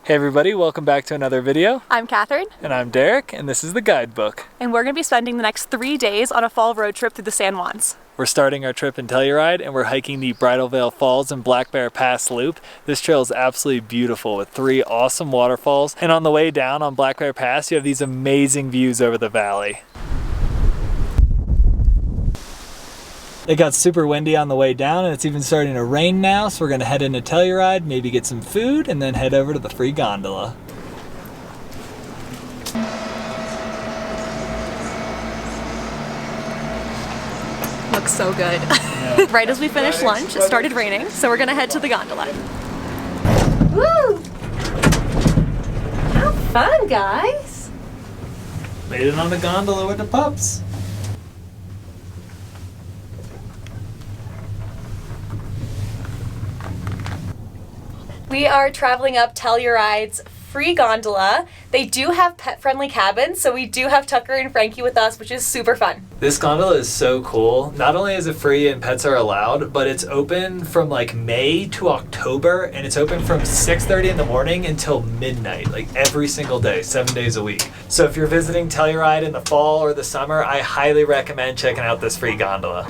Hey everybody, welcome back to another video. I'm Catherine. And I'm Derek, and this is the guidebook. And we're going to be spending the next 3 days on a fall road trip through the San Juans. We're starting our trip in Telluride, and we're hiking the Bridal Falls and Black Bear Pass Loop. This trail is absolutely beautiful with 3 awesome waterfalls. And on the way down on Black Bear Pass, you have these amazing views over the valley. It got super windy on the way down, and it's even starting to rain now, so we're gonna head into Telluride, maybe get some food, and then head over to the free gondola. Looks so good. Yeah. Right as we finished lunch, it started raining, so we're gonna head to the gondola. Woo! How fun, guys! Made it on the gondola with the pups. We are traveling up Telluride's free gondola. They do have pet-friendly cabins, so we do have Tucker and Frankie with us, which is super fun. This gondola is so cool. Not only is it free and pets are allowed, but it's open from like May to October, and it's open from 6:30 in the morning until midnight, like every single day, 7 days a week. So if you're visiting Telluride in the fall or the summer, I highly recommend checking out this free gondola.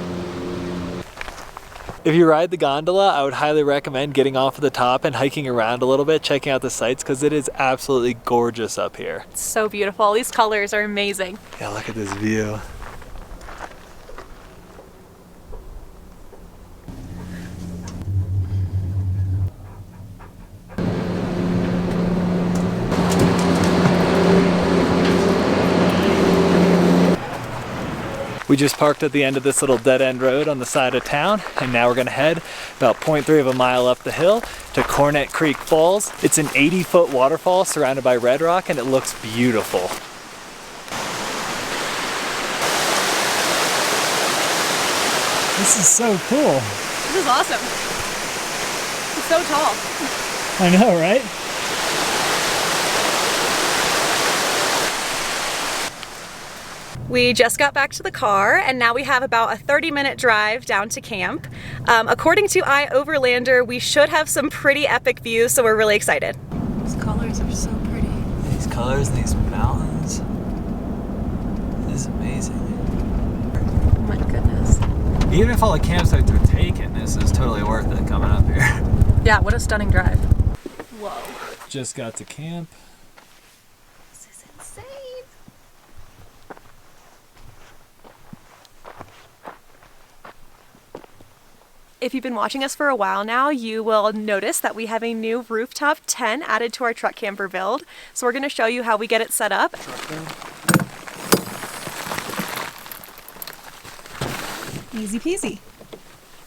If you ride the gondola, I would highly recommend getting off of the top and hiking around a little bit, checking out the sights, because it is absolutely gorgeous up here. It's so beautiful. These colors are amazing. Yeah, look at this view. We just parked at the end of this little dead-end road on the side of town, and now we're gonna head about 0.3 of a mile up the hill to Cornet Creek Falls. It's an 80-foot waterfall surrounded by red rock, and it looks beautiful. This is so cool. This is awesome. It's so tall. I know, right? We just got back to the car, and now we have about a 30-minute drive down to camp. According to iOverlander, we should have some pretty epic views, so we're really excited. These colors are so pretty. These colors and these mountains. This is amazing. Oh my goodness. Even if all the campsites are taken, this is totally worth it coming up here. Yeah, what a stunning drive. Whoa. Just got to camp. This is insane. If you've been watching us for a while now, you will notice that we have a new rooftop tent added to our truck camper build. So we're going to show you how we get it set up. Easy peasy.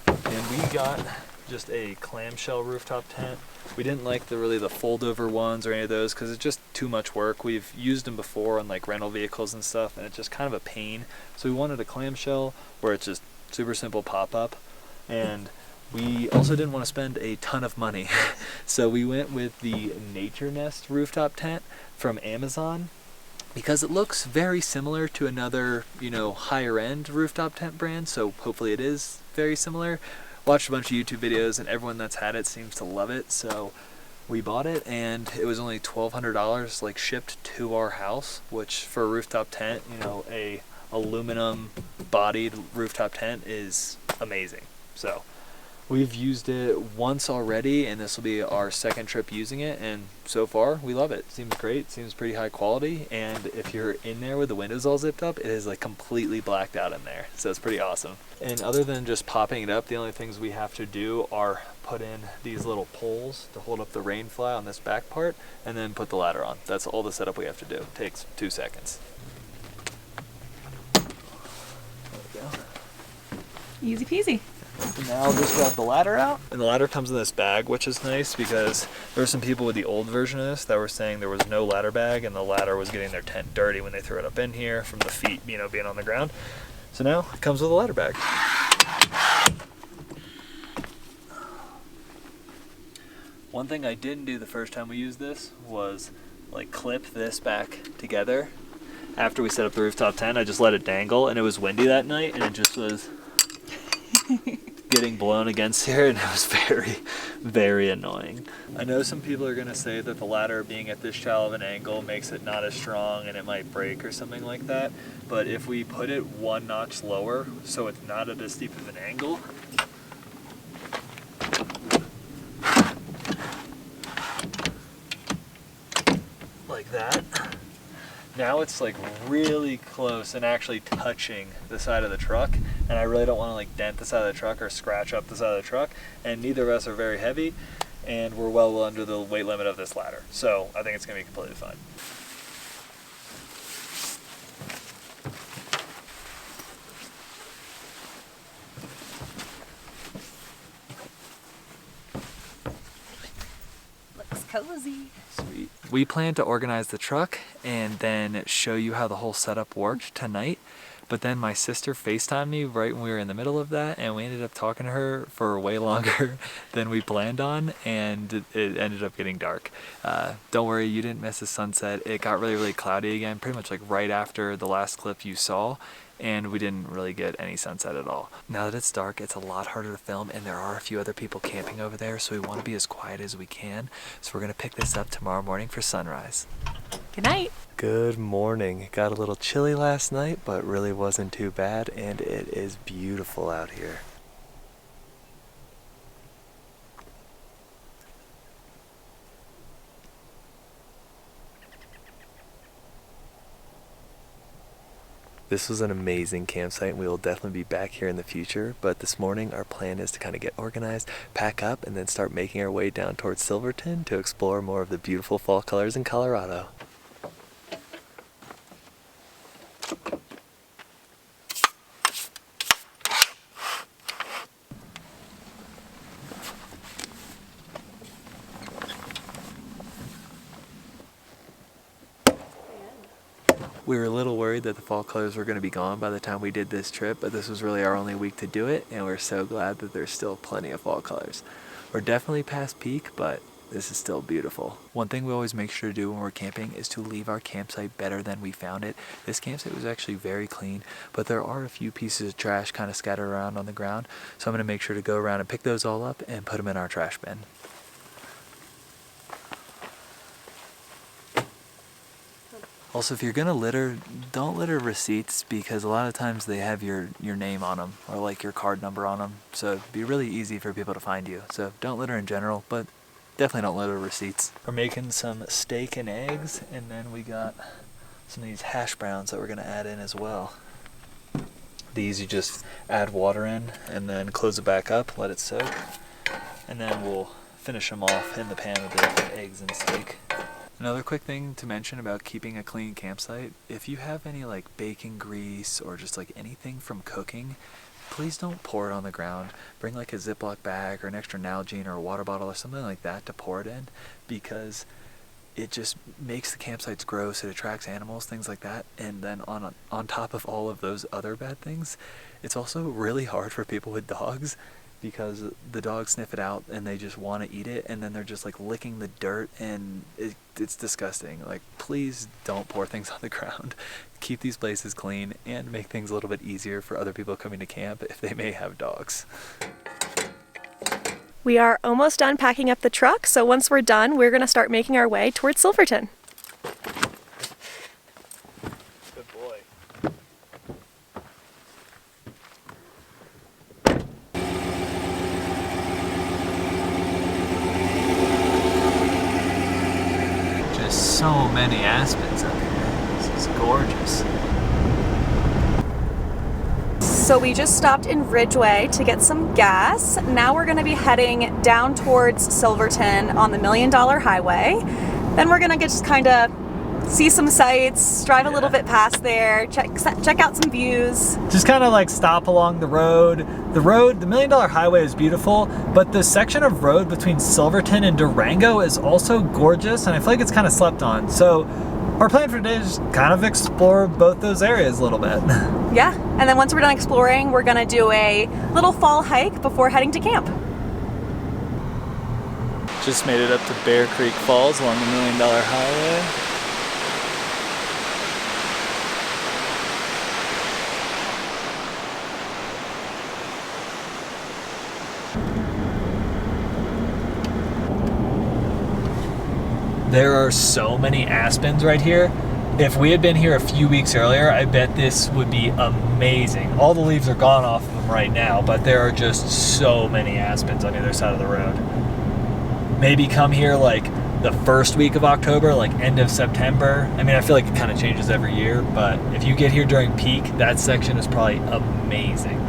And we got just a clamshell rooftop tent. We didn't like the fold over ones or any of those because it's just too much work. We've used them before on like rental vehicles and stuff, and it's just kind of a pain. So we wanted a clamshell where it's just super simple pop up. And we also didn't want to spend a ton of money. So we went with the Nature Nest rooftop tent from Amazon because it looks very similar to another, higher end rooftop tent brand. So hopefully it is very similar. Watched a bunch of YouTube videos and everyone that's had it seems to love it. So we bought it and it was only $1,200 like shipped to our house, which for a rooftop tent, a aluminum bodied rooftop tent is amazing. So we've used it once already, and this will be our second trip using it, and so far we love it. Seems great, seems pretty high quality, and if you're in there with the windows all zipped up, it is like completely blacked out in there, so it's pretty awesome. And other than just popping it up, the only things we have to do are put in these little poles to hold up the rain fly on this back part, and then put the ladder on. That's all the setup we have to do. It takes 2 seconds. There we go. Easy peasy. And now I'll just grab the ladder out. And the ladder comes in this bag, which is nice because there were some people with the old version of this that were saying there was no ladder bag and the ladder was getting their tent dirty when they threw it up in here from the feet, being on the ground. So now it comes with a ladder bag. One thing I didn't do the first time we used this was like clip this back together. After we set up the rooftop tent, I just let it dangle, and it was windy that night and it just was getting blown against here, and it was very, very annoying. I know some people are gonna say that the ladder being at this shallow of an angle makes it not as strong and it might break or something like that, but if we put it 1 notch lower so it's not at as steep of an angle, like that, now it's like really close and actually touching the side of the truck, and I really don't want to like dent the side of the truck or scratch up the side of the truck, and neither of us are very heavy and we're well under the weight limit of this ladder, so I think it's gonna be completely fine. Looks cozy. Sweet. We plan to organize the truck and then show you how the whole setup worked tonight. But then my sister FaceTimed me right when we were in the middle of that, and we ended up talking to her for way longer than we planned on, and it ended up getting dark. Don't worry, you didn't miss the sunset. It got really, really cloudy again, pretty much like right after the last clip you saw, and we didn't really get any sunset at all. Now that it's dark, it's a lot harder to film, and there are a few other people camping over there, so we want to be as quiet as we can. So we're gonna pick this up tomorrow morning for sunrise. Good night. Good morning. It got a little chilly last night, but really wasn't too bad, and it is beautiful out here. This was an amazing campsite, and we will definitely be back here in the future, but this morning our plan is to kind of get organized, pack up, and then start making our way down towards Silverton to explore more of the beautiful fall colors in Colorado. We were a little worried that the fall colors were going to be gone by the time we did this trip, but this was really our only week to do it, and we're so glad that there's still plenty of fall colors. We're definitely past peak, but this is still beautiful. One thing we always make sure to do when we're camping is to leave our campsite better than we found it. This campsite was actually very clean, but there are a few pieces of trash kind of scattered around on the ground, so I'm going to make sure to go around and pick those all up and put them in our trash bin. Also, if you're gonna litter, don't litter receipts, because a lot of times they have your name on them or like your card number on them, so it'd be really easy for people to find you. So don't litter in general, but definitely don't litter receipts. We're making some steak and eggs, and then we got some of these hash browns that we're gonna add in as well. These you just add water in and then close it back up, let it soak, and then we'll finish them off in the pan with the eggs and steak. Another quick thing to mention about keeping a clean campsite, if you have any like bacon grease or just like anything from cooking, please don't pour it on the ground. Bring like a Ziploc bag or an extra Nalgene or a water bottle or something like that to pour it in, because it just makes the campsites gross, it attracts animals, things like that, and then on top of all of those other bad things, it's also really hard for people with dogs, because the dogs sniff it out and they just want to eat it, and then they're just like licking the dirt, and it's disgusting. Like, please don't pour things on the ground. Keep these places clean and make things a little bit easier for other people coming to camp if they may have dogs. We are almost done packing up the truck, so once we're done, we're going to start making our way towards Silverton. Good boy. Just so many aspens up here. This is gorgeous. So we just stopped in Ridgeway to get some gas. Now we're going to be heading down towards Silverton on the $1 Million Highway. Then we're going to just kind of see some sights, drive a little bit past there, check out some views. Just kind of like stop along the road. The $1 Million Highway is beautiful, but the section of road between Silverton and Durango is also gorgeous, and I feel like it's kind of slept on. So our plan for today is just kind of explore both those areas a little bit. Yeah, and then once we're done exploring, we're gonna do a little fall hike before heading to camp. Just made it up to Bear Creek Falls along the $1 Million Highway. There are so many aspens right here. If we had been here a few weeks earlier, I bet this would be amazing. All the leaves are gone off of them right now, but there are just so many aspens on either side of the road. Maybe come here like the first week of October, like end of September. I mean, I feel like it kind of changes every year, but if you get here during peak, that section is probably amazing.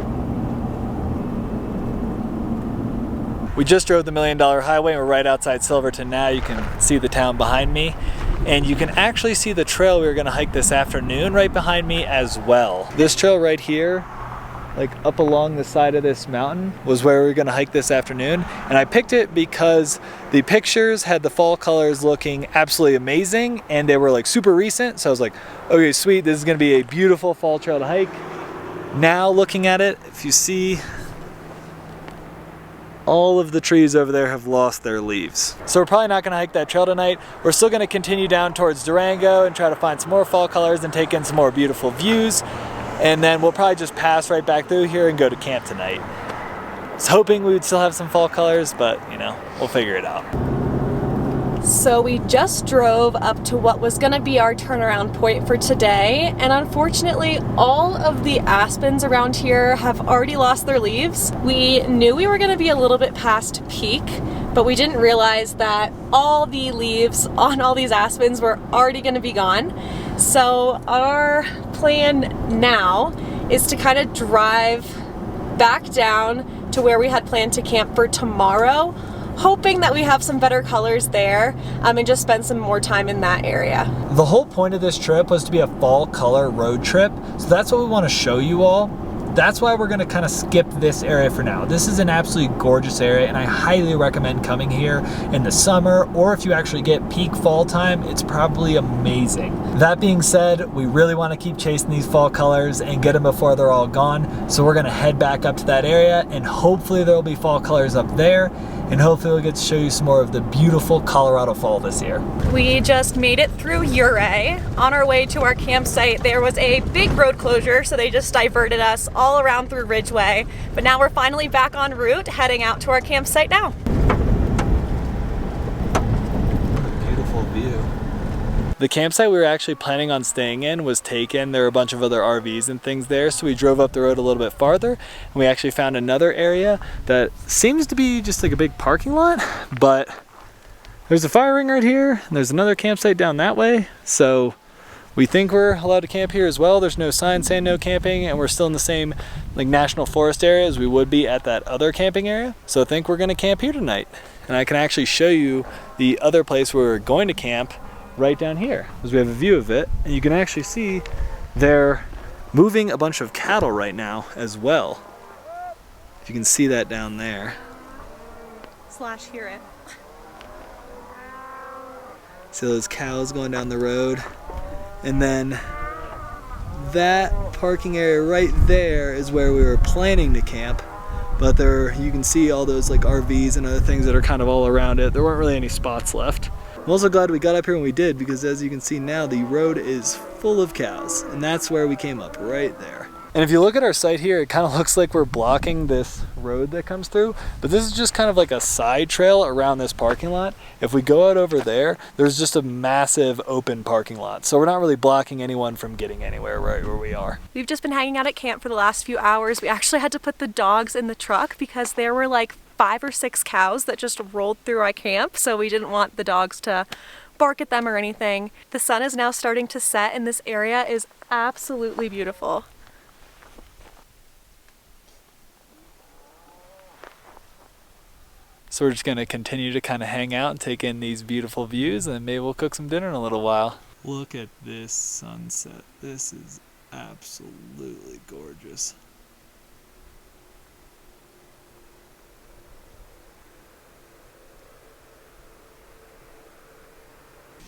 We just drove the $1 Million Highway and we're right outside Silverton now. You can see the town behind me. And you can actually see the trail we were gonna hike this afternoon right behind me as well. This trail right here, like up along the side of this mountain, was where we were gonna hike this afternoon. And I picked it because the pictures had the fall colors looking absolutely amazing and they were like super recent. So I was like, okay, sweet, this is gonna be a beautiful fall trail to hike. Now looking at it, if you see, all of the trees over there have lost their leaves. So we're probably not gonna hike that trail tonight. We're still gonna continue down towards Durango and try to find some more fall colors and take in some more beautiful views. And then we'll probably just pass right back through here and go to camp tonight. I was hoping we would still have some fall colors, but you know, we'll figure it out. So we just drove up to what was gonna be our turnaround point for today, and unfortunately all of the aspens around here have already lost their leaves. We knew we were gonna be a little bit past peak, but we didn't realize that all the leaves on all these aspens were already gonna be gone. So our plan now is to kind of drive back down to where we had planned to camp for tomorrow, hoping that we have some better colors there and just spend some more time in that area. The whole point of this trip was to be a fall color road trip, so that's what we want to show you all. That's why we're going to kind of skip this area for now. This is an absolutely gorgeous area and I highly recommend coming here in the summer, or if you actually get peak fall time, it's probably amazing. That being said, we really want to keep chasing these fall colors and get them before they're all gone. So we're going to head back up to that area and hopefully there will be fall colors up there. And hopefully we'll get to show you some more of the beautiful Colorado fall this year. We just made it through Ouray. On our way to our campsite, there was a big road closure, so they just diverted us all around through Ridgeway. But now we're finally back en route, heading out to our campsite now. Beautiful view. The campsite we were actually planning on staying in was taken. There were a bunch of other RVs and things there, so we drove up the road a little bit farther and we actually found another area that seems to be just like a big parking lot, but there's a fire ring right here and there's another campsite down that way, so we think we're allowed to camp here as well. There's no sign saying no camping and we're still in the same like national forest area as we would be at that other camping area, so I think we're gonna camp here tonight. And I can actually show you the other place where we're going to camp right down here, because we have a view of it, and you can actually see they're moving a bunch of cattle right now as well. If you can see that down there. / hear it. See those cows going down the road, and then that parking area right there is where we were planning to camp, but there you can see all those like RVs and other things that are kind of all around it. There weren't really any spots left. I'm also glad we got up here when we did, because as you can see now, the road is full of cows, and that's where we came up, right there. And if you look at our site here, it kind of looks like we're blocking this road that comes through, but this is just kind of like a side trail around this parking lot. If we go out over there, there's just a massive open parking lot, so we're not really blocking anyone from getting anywhere right where we are. We've just been hanging out at camp for the last few hours. We actually had to put the dogs in the truck because there were like 5 or 6 cows that just rolled through our camp, so we didn't want the dogs to bark at them or anything. The sun is now starting to set and this area is absolutely beautiful. So we're just gonna continue to kind of hang out and take in these beautiful views, and maybe we'll cook some dinner in a little while. Look at this sunset. This is absolutely gorgeous.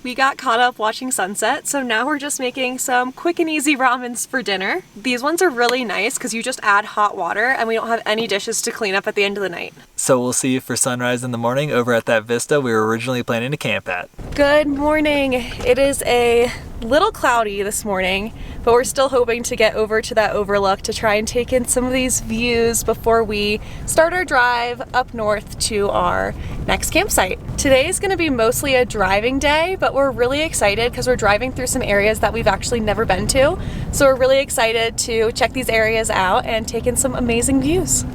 We got caught up watching sunset, so now we're just making some quick and easy ramens for dinner. These ones are really nice because you just add hot water and we don't have any dishes to clean up at the end of the night. So we'll see you for sunrise in the morning over at that Vista we were originally planning to camp at. Good morning. It is a little cloudy this morning, but we're still hoping to get over to that overlook to try and take in some of these views before we start our drive up north to our next campsite. Today is going to be mostly a driving day, but we're really excited because we're driving through some areas that we've actually never been to. So we're really excited to check these areas out and take in some amazing views.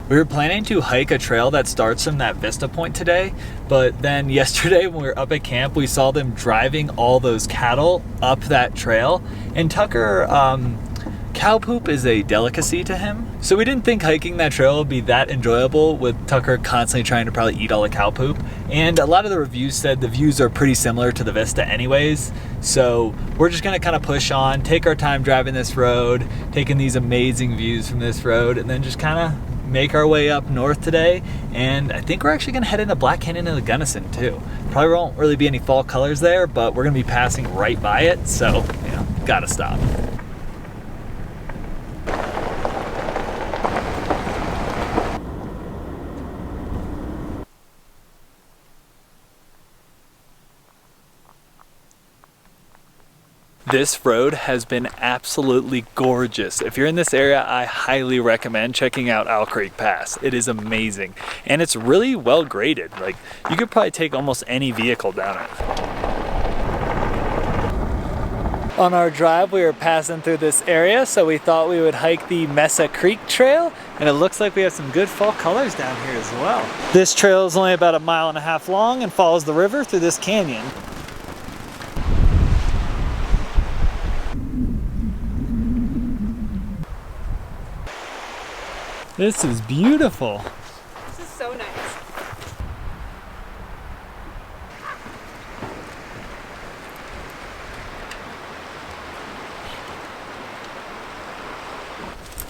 We were planning to hike a trail that starts from that Vista point today, but then yesterday when we were up at camp, we saw them driving all those cattle up that trail. And Tucker, cow poop is a delicacy to him. So we didn't think hiking that trail would be that enjoyable with Tucker constantly trying to probably eat all the cow poop. And a lot of the reviews said the views are pretty similar to the Vista anyways. So we're just gonna kind of push on, take our time driving this road, taking these amazing views from this road, and then just kind of make our way up north today. And I think we're actually gonna head into Black Canyon and the Gunnison too. Probably won't really be any fall colors there, but we're gonna be passing right by it, so you know, gotta stop. This road has been absolutely gorgeous. If you're in this area, I highly recommend checking out Owl Creek Pass. It is amazing. And it's really well graded. Like, you could probably take almost any vehicle down it. On our drive, we were passing through this area, so we thought we would hike the Mesa Creek trail, and it looks like we have some good fall colors down here as well. This trail is only about 1.5 miles long and follows the river through this canyon. This is beautiful. This is so nice.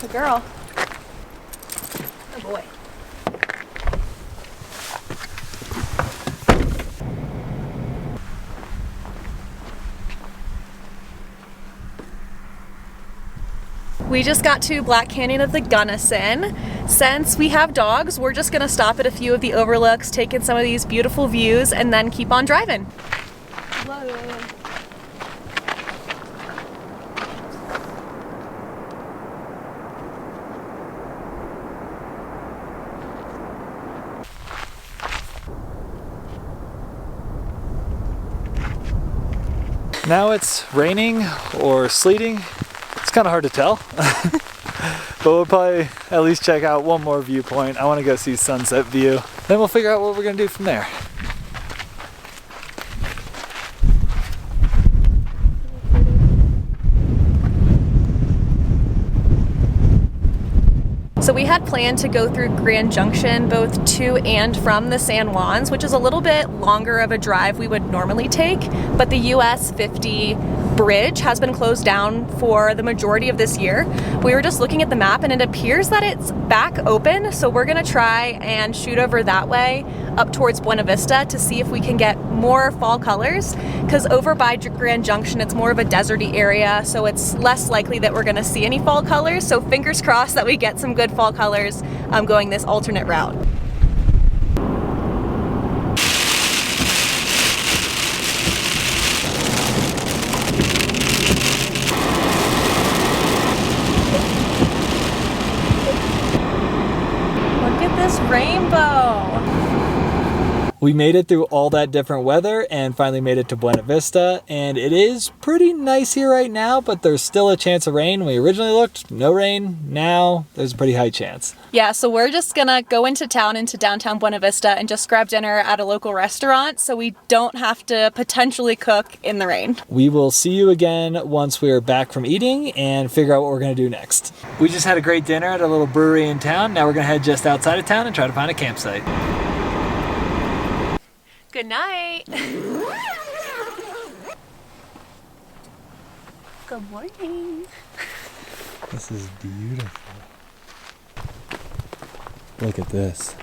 Good girl. Oh boy. We just got to Black Canyon of the Gunnison. Since we have dogs, we're just gonna stop at a few of the overlooks, take in some of these beautiful views, and then keep on driving. Whoa. Now it's raining or sleeting. It's kind of hard to tell, but we'll probably at least check out one more viewpoint. I want to go see sunset view. Then we'll figure out what we're going to do from there. So we had planned to go through Grand Junction both to and from the San Juans, which is a little bit longer of a drive we would normally take, but the US 50 bridge has been closed down for the majority of this year. We were just looking at the map and it appears that it's back open, so we're gonna try and shoot over that way up towards Buena Vista to see if we can get more fall colors, because over by Grand Junction it's more of a deserty area, so it's less likely that we're gonna see any fall colors. So fingers crossed that we get some good fall colors going this alternate route. Look at this rainbow. We made it through all that different weather and finally made it to Buena Vista, and it is pretty nice here right now, but there's still a chance of rain. When we originally looked, no rain. Now there's a pretty high chance. Yeah, so we're just gonna go into town, into downtown Buena Vista, and just grab dinner at a local restaurant so we don't have to potentially cook in the rain. We will see you again once we're back from eating and figure out what we're gonna do next. We just had a great dinner at a little brewery in town. Now we're gonna head just outside of town and try to find a campsite. Good night. Good morning. This is beautiful. Look at this.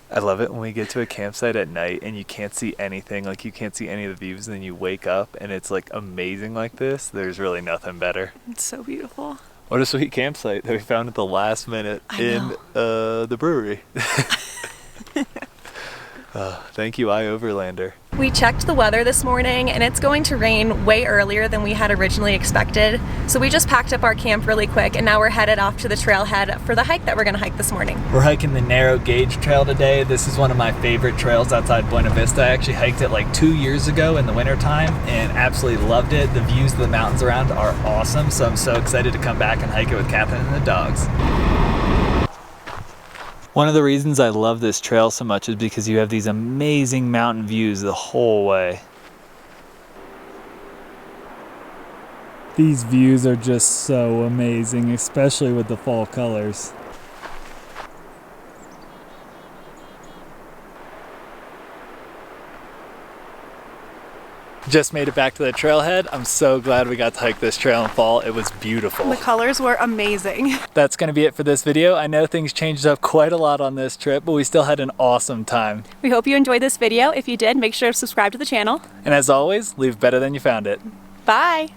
I love it when we get to a campsite at night and you can't see anything, like you can't see any of the views, and then you wake up and it's like amazing like this. There's really nothing better. It's so beautiful. What a sweet campsite that we found at the last minute in the brewery. Thank you, Overlander. We checked the weather this morning and it's going to rain way earlier than we had originally expected. So we just packed up our camp really quick and now we're headed off to the trailhead for the hike that we're gonna hike this morning. We're hiking the narrow gauge trail today. This is one of my favorite trails outside Buena Vista. I actually hiked it like 2 years ago in the wintertime and absolutely loved it. The views of the mountains around are awesome. So I'm so excited to come back and hike it with Catherine and the dogs. One of the reasons I love this trail so much is because you have these amazing mountain views the whole way. These views are just so amazing, especially with the fall colors. Just made it back to the trailhead. I'm so glad we got to hike this trail in fall. It was beautiful. The colors were amazing. That's gonna be it for this video. I know things changed up quite a lot on this trip, but we still had an awesome time. We hope you enjoyed this video. If you did, make sure to subscribe to the channel. And as always, leave better than you found it. Bye.